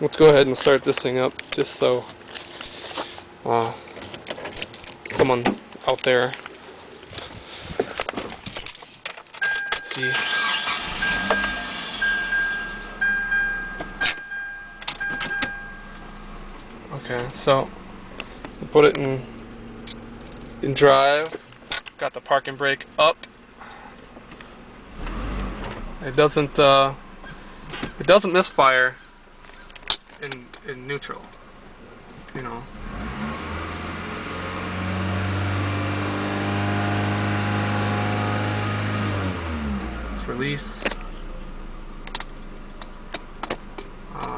let's go ahead and start this thing up, just so someone out there. Let's see. Okay, so we'll put it in drive. Got the parking brake up. It doesn't misfire in neutral, you know. Let's release.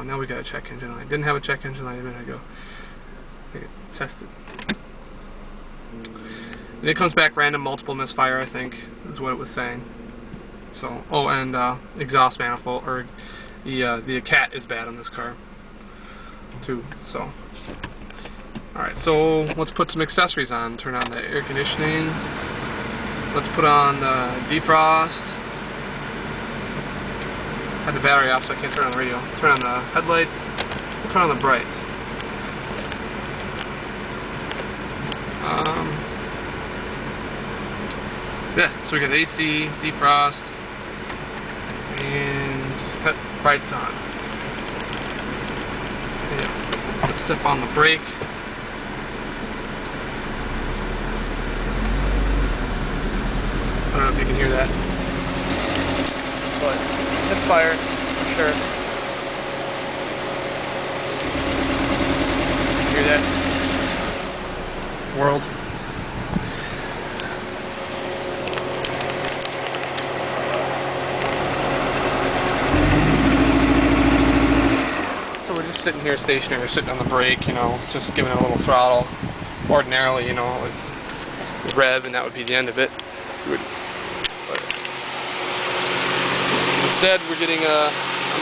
Now we got a check engine light. Didn't have a check engine light a minute ago. I can test it. And it comes back random multiple misfire, I think, is what it was saying. So, oh, and exhaust manifold, or the cat is bad on this car too. So, all right. So let's put some accessories on. Turn on the air conditioning. Let's put on defrost. Had the battery off, so I can't turn on the radio. Let's turn on the headlights. We'll turn on the brights. Yeah, so we got AC, defrost, and brights on. Yeah. Let's step on the brake. I don't know if you can hear that, but it's fire for sure. Hear that? World. So we're just sitting here stationary, sitting on the brake, you know, just giving it a little throttle. Ordinarily, you know, it would rev and that would be the end of it. But instead, we're getting a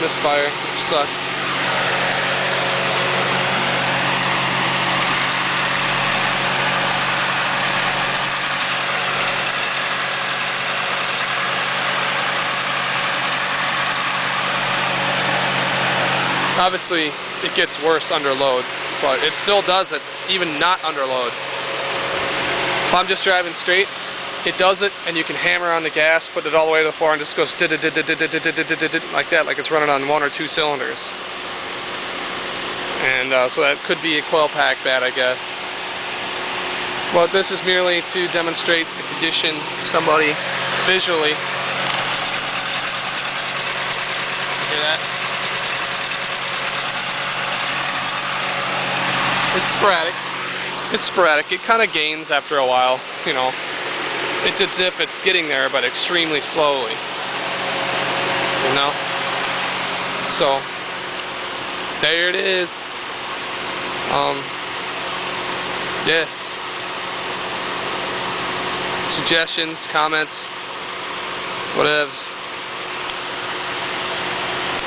misfire, which sucks. Obviously, it gets worse under load, but it still does it, even not under load. If I'm just driving straight, it does it, and you can hammer on the gas, put it all the way to the floor, and just goes like that, like it's running on 1 or 2 cylinders. And so that could be a coil pack bad, I guess. But this is merely to demonstrate the condition to somebody visually. Hear that? It's sporadic. It's sporadic. It kind of gains after a while, you know. It's as if it's getting there, but extremely slowly. You know? So, there it is. Yeah. Suggestions, comments, whatevs.